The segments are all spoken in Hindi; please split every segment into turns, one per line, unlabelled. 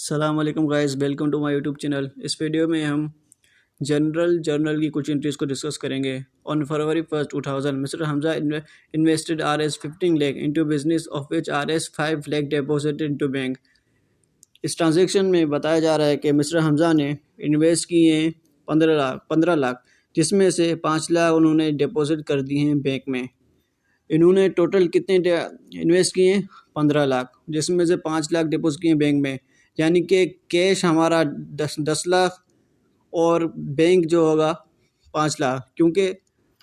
अस्सलाम वालेकुम guys, welcome to my YouTube channel. इस वीडियो में हम जनरल जर्नल की कुछ एंट्रीज को डिस्कस करेंगे। On February 1st 2000 mister Hamza invested Rs 15 lakh into business of which Rs 5 lakh deposited into bank. इस ट्रांजैक्शन में बताया जा रहा है कि मिस्टर हमजा ने इन्वेस्ट किए हैं 15 लाख, जिसमें से 5 लाख उन्होंने डिपॉजिट कर दिए हैं बैंक में। इन्होंने टोटल कितने इन्वेस्ट किए हैं? 15 लाख, जिसमें से 5 लाख डिपॉजिट किए बैंक में। यानी कि कैश हमारा 10 लाख और बैंक जो होगा 5 लाख, क्योंकि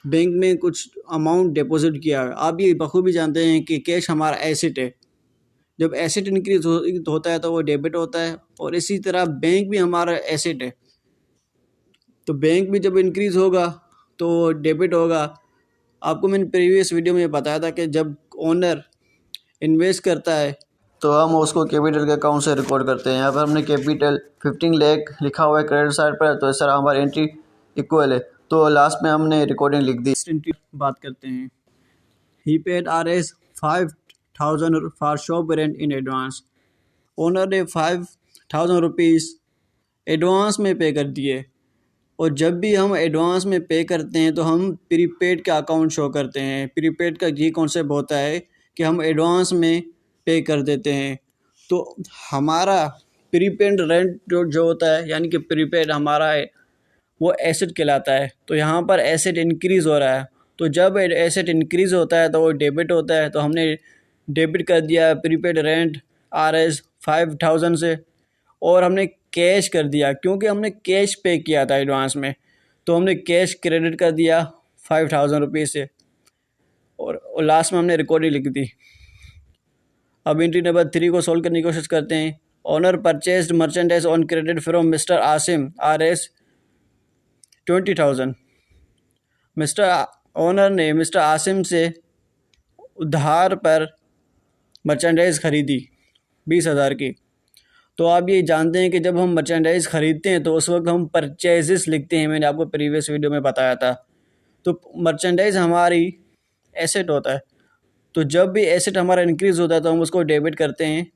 बैंक में कुछ अमाउंट डिपॉजिट किया है। आप ये बखूबी जानते हैं कि कैश हमारा एसेट है। जब एसेट इंक्रीज होता है तो वो डेबिट होता है, और इसी तरह बैंक भी हमारा एसेट है। तो बैंक भी जब इंक्रीज होगा तो डेबिट होगा। आपको मैंने प्रीवियस वीडियो में बताया था कि जब ओनर इन्वेस्ट करता है तो हम उसको कैपिटल के अकाउंट से रिकॉर्ड करते हैं। यहाँ पर हमने कैपिटल 15 लाख लिखा हुआ है क्रेडिट साइड पर, तो इस तरह हमारी एंट्री इक्वल है। तो लास्ट में हमने रिकॉर्डिंग लिख दी। एंट्री बात करते हैं। He paid Rs 5,000 for shop rent in advance. Owner ने 5,000 रुपीज़ एडवांस में पे कर दिए, और जब भी हम एडवांस में पे करते हैं तो हम प्रीपेड का अकाउंट शो करते हैं। प्रीपेड का ये कॉन्सेप्ट होता है कि हम एडवांस में पे कर देते हैं। तो हमारा प्रीपेड रेंट जो होता है, यानी कि प्रीपेड हमारा है, वो एसेट कहलाता है। तो यहाँ पर एसेट इंक्रीज़ हो रहा है, तो जब एसेट इंक्रीज़ होता है तो वो डेबिट होता है। तो हमने डेबिट कर दिया प्रीपेड रेंट Rs 5,000 से, और हमने कैश कर दिया क्योंकि हमने कैश पे किया था एडवांस में। तो हमने कैश क्रेडिट कर दिया 5,000 रुपीज़ से, और लास्ट में हमने रिकॉर्डिंग लिख दी। अब एंट्री नंबर 3 को सॉल्व करने की कोशिश करते हैं। Owner purchased merchandise on credit from mister Asim Rs 20,000। Mister owner ने मिस्टर आसिम से उधार पर मर्चेंडाइज ख़रीदी 20,000 की। तो आप ये जानते हैं कि जब हम मर्चेंडाइज ख़रीदते हैं तो उस वक्त हम परचेजेस लिखते हैं। मैंने आपको प्रीवियस वीडियो में बताया था। तो मर्चेंडाइज हमारी एसेट होता है, तो जब भी एसेट हमारा इंक्रीज़ होता है तो हम उसको डेबिट करते हैं।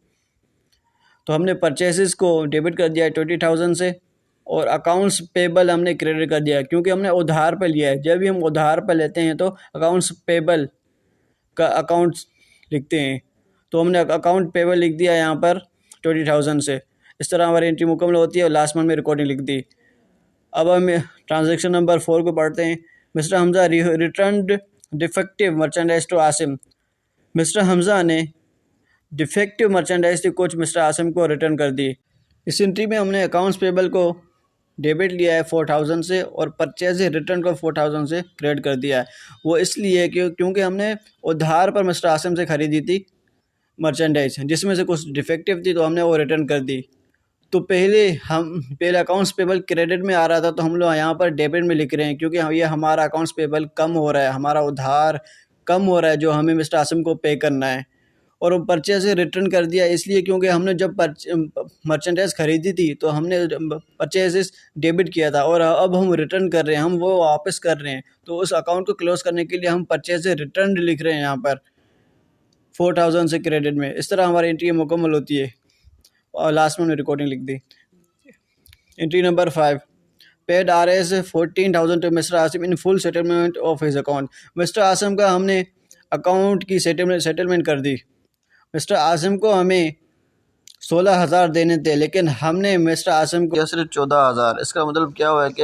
तो हमने परचेजेस को डेबिट कर दिया 20,000 से, और अकाउंट्स पेबल हमने क्रेडिट कर दिया क्योंकि हमने उधार पर लिया है। जब भी हम उधार पर लेते हैं तो अकाउंट्स पेबल का अकाउंट्स लिखते हैं। तो हमने अकाउंट पेबल लिख दिया यहाँ पर 20,000 से। इस तरह हमारी एंट्री मुकम्मल होती है, और लास्ट में रिकॉर्डिंग लिख दी। अब हम ट्रांजैक्शन नंबर 4 को पढ़ते हैं। Mister Hamza returned defective merchandise to Asim. Mister Hamza ने डिफेक्टिव मर्चेंडाइज की कुछ मिस्टर आसिम को रिटर्न कर दी। इस एंट्री में हमने अकाउंट्स पेबल को डेबिट लिया है 4,000 से, और परचेज रिटर्न को 4,000 से क्रेडिट कर दिया है। वो इसलिए क्योंकि हमने उधार पर मिस्टर आसिम से ख़रीदी थी मर्चेंडाइज, जिसमें से कुछ डिफेक्टिव थी, तो हमने वो रिटर्न कर दी। तो पहले अकाउंट्स पेबल क्रेडिट में आ रहा था, तो हम लोग यहाँ पर डेबिट में लिख रहे हैं क्योंकि ये हमारा अकाउंट्स पेबल कम हो रहा है, हमारा उधार कम हो रहा है जो हमें मिस्टर आसिम को पे करना है। और वो परचेज से रिटर्न कर दिया इसलिए क्योंकि हमने जब मर्चेंडाइज ख़रीदी थी तो हमने परचेज डेबिट किया था, और अब हम रिटर्न कर रहे हैं, हम वो वापस कर रहे हैं। तो उस अकाउंट को क्लोज करने के लिए हम परचेज से रिटर्न लिख रहे हैं यहाँ पर 4,000 से क्रेडिट में। इस तरह हमारी एंट्री मुकम्मल होती है, और लास्ट में हमने रिकॉर्डिंग लिख दी। Entry number 5, paid Rs 14,000 to Mr Asim in full settlement of his account. Mr Asim का हमने अकाउंट की सेटलमेंट कर दी। मिस्टर आसिम को हमें 16,000 देने थे, लेकिन हमने मिस्टर आसिम को सिर्फ 14,000। इसका मतलब क्या हुआ है कि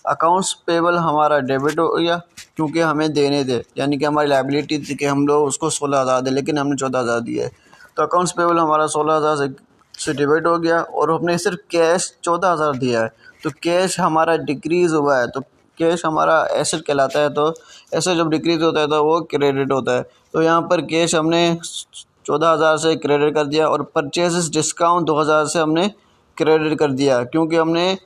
अकाउंट्स पेबल हमारा डेबिट हो गया क्योंकि हमें देने थे, यानी कि हमारी लायबिलिटी थी कि हम लोग उसको 16,000 दें, लेकिन हमने 14,000 दिए। तो अकाउंट्स पेबल हमारा 16,000 से डेबिट हो गया, और हमने सिर्फ कैश 14,000 दिया है। तो कैश हमारा डिक्रीज़ हुआ है, तो कैश हमारा एसेट कहलाता है। तो एसेट जब डिक्रीज़ होता है तो वो क्रेडिट होता है। तो यहाँ पर कैश हमने 14,000 से क्रेडिट कर दिया, और परचेजेस डिस्काउंट 2,000 से हमने क्रेडिट कर दिया क्योंकि हमने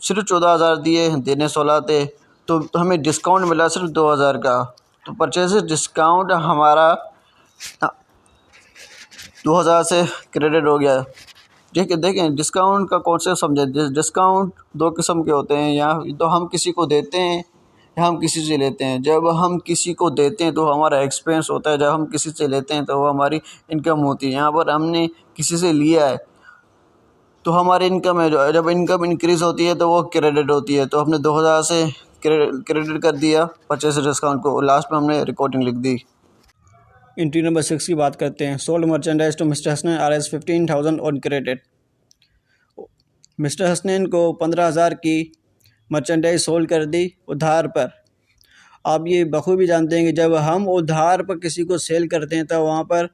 सिर्फ 14,000 दिए, देने 16 थे, तो हमें डिस्काउंट मिला सिर्फ 2,000 का। तो परचेजेस डिस्काउंट हमारा 2,000 से क्रेडिट हो गया। ठीक है, देखें डिस्काउंट का कॉन्सेप्ट समझें। डिस्काउंट 2 किस्म के होते हैं, या तो हम किसी को देते हैं या हम किसी से लेते हैं। जब हम किसी को देते हैं तो हमारा एक्सपेंस होता है, जब हम किसी से लेते हैं तो वो हमारी इनकम होती है। यहाँ पर हमने किसी से लिया है, तो हमारी इनकम है, जब इनकम इंक्रीज़ होती है तो वो क्रेडिट होती है। तो हमने 2000 से क्रेडिट कर दिया परचेस डिस्काउंट को, लास्ट में हमने रिकॉर्डिंग लिख दी। एंट्री नंबर 6 की बात करते हैं। Sold merchandise to mister Hasnain RS 15,000 on credit. Mister Hasnain को 15,000 की मर्चेंडाइज सोल्ड कर दी उधार पर। आप ये बखूबी जानते हैं कि जब हम उधार पर किसी को सेल करते हैं तो वहाँ पर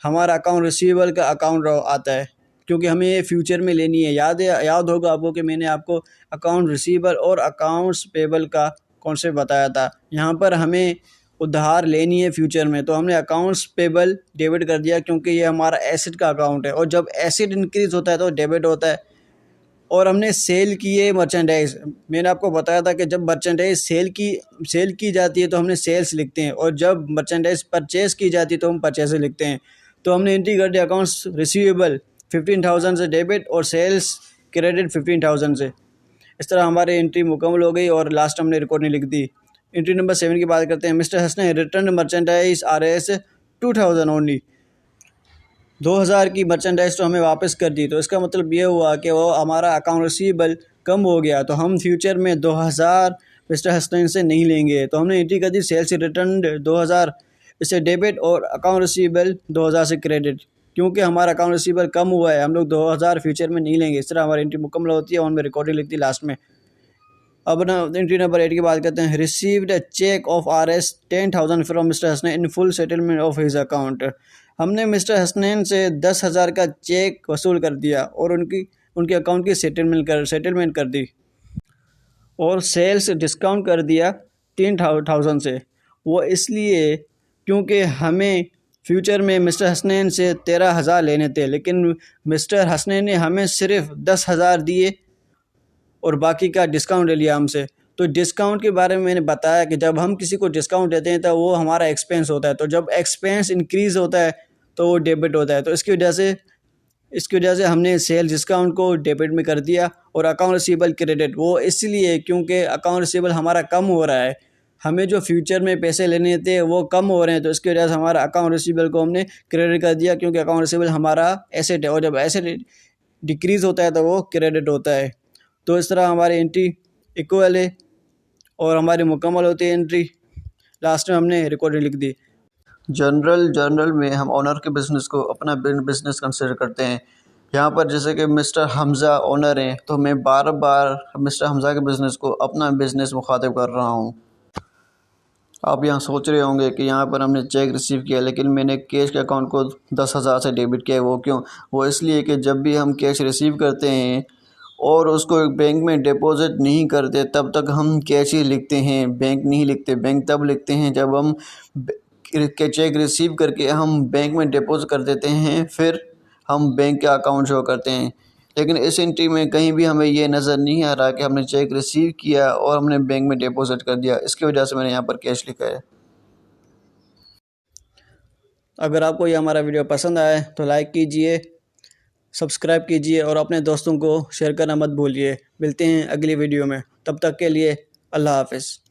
हमारा अकाउंट रिसीवेबल का अकाउंट आता है, क्योंकि हमें ये फ्यूचर में लेनी है। याद होगा आपको कि मैंने आपको अकाउंट रिसीवेबल और अकाउंट्स पेबल का कॉन्सेप्ट बताया था। यहाँ पर हमें उधार लेनी है फ्यूचर में, तो हमने अकाउंट्स पेबल डेबिट कर दिया, क्योंकि ये हमारा एसेट का अकाउंट है, और जब एसेट इंक्रीज़ होता है तो डेबिट होता है। और हमने सेल किए मर्चेंडाइज़। मैंने आपको बताया था कि जब मर्चेंडाइज़ सेल की जाती है तो हमने सेल्स लिखते हैं, और जब मर्चेंडाइज़ परचेज़ की जाती है तो हम परचेज़ लिखते हैं। तो हमने एंट्री कर दिया अकाउंट्स रिसीवेबल 15,000 से डेबिट और सेल्स क्रेडिट 15,000 से। इस तरह हमारी एंट्री मुकम्मल हो गई और लास्ट हमने रिकॉर्डिंग लिख दी। एंट्री नंबर 7 की बात करते हैं। Mister Hasan return merchandise RS 2,000 only. 2,000 की मर्चेंडाइज तो हमें वापस कर दी, तो इसका मतलब ये हुआ कि वो हमारा अकाउंट रिसीवेबल कम हो गया, तो हम फ्यूचर में 2,000 मिस्टर हसन से नहीं लेंगे। तो हमने एंट्री कर दी सेल्स रिटर्न 2,000 इससे डेबिट और अकाउंट रिसीवेबल 2,000 से क्रेडिट, क्योंकि हमारा अकाउंट रिसीवेबल कम हुआ है, हम लोग 2,000 फ्यूचर में नहीं लेंगे। इस तरह हमारी एंट्री मुकम्मल होती है और हमें रिकॉर्डिंग लिखती है लास्ट में। अब ना एंट्री नंबर 8 की बात करते हैं। Received a cheque of RS 10,000 from mister Hasnain in full settlement of his account. हमने मिस्टर हसनैन से 10,000 का चेक वसूल कर दिया और उनके अकाउंट की सेटलमेंट कर दी, और सेल्स डिस्काउंट कर दिया 3,000 से। वो इसलिए क्योंकि हमें फ्यूचर में मिस्टर हसनैन से 13,000 लेने थे, लेकिन मिस्टर हसनैन ने हमें सिर्फ 10,000 दिए और बाकी का डिस्काउंट ले लिया हमसे। तो डिस्काउंट के बारे में मैंने बताया कि जब हम किसी को डिस्काउंट देते हैं तो वो हमारा एक्सपेंस होता है, तो जब एक्सपेंस इंक्रीज़ होता है तो वो डेबिट होता है। तो इसकी वजह से हमने सेल डिस्काउंट को डेबिट में कर दिया, और अकाउंट रिसीवेबल क्रेडिट वो इसलिए क्योंकि अकाउंट रिसीवेबल हमारा कम हो रहा है, हमें जो फ्यूचर में पैसे लेने थे वो कम हो रहे हैं, तो इसकी वजह से हमारा अकाउंट रिसीवेबल को हमने क्रेडिट कर दिया, क्योंकि अकाउंट रिसीवेबल हमारा एसेट है, और जब एसेट डिक्रीज़ होता है तो वो क्रेडिट होता है। तो इस तरह हमारी एंट्री इक्वल है और हमारी मुकम्मल होती है एंट्री। लास्ट में हमने रिकॉर्डिंग लिख दी। जनरल में हम ओनर के बिज़नेस को अपना बिज़नेस कंसिडर करते हैं। यहाँ पर जैसे कि मिस्टर हमज़ा ओनर हैं, तो मैं बार बार मिस्टर हमज़ा के बिज़नेस को अपना बिज़नेस मुखातिब कर रहा हूँ। आप यहाँ सोच रहे होंगे कि यहाँ पर हमने चेक रिसीव किया, लेकिन मैंने कैश के अकाउंट को 10,000 से डेबिट किया। वो क्यों? वो इसलिए कि जब भी हम कैश रिसीव करते हैं और उसको बैंक में डिपॉज़िट नहीं करते तब तक हम कैश ही लिखते हैं, बैंक नहीं लिखते। बैंक तब लिखते हैं जब हम चेक रिसीव करके हम बैंक में डिपॉज़िट कर देते हैं, फिर हम बैंक का अकाउंट शो करते हैं। लेकिन इस एंट्री में कहीं भी हमें ये नज़र नहीं आ रहा कि हमने चेक रिसीव किया और हमने बैंक में डिपॉज़िट कर दिया। इसकी वजह से मैंने यहाँ पर कैश लिखा है। अगर आपको ये हमारा वीडियो पसंद आए तो लाइक कीजिए, सब्सक्राइब कीजिए और अपने दोस्तों को शेयर करना मत भूलिए। मिलते हैं अगली वीडियो में, तब तक के लिए अल्लाह हाफ़िज़।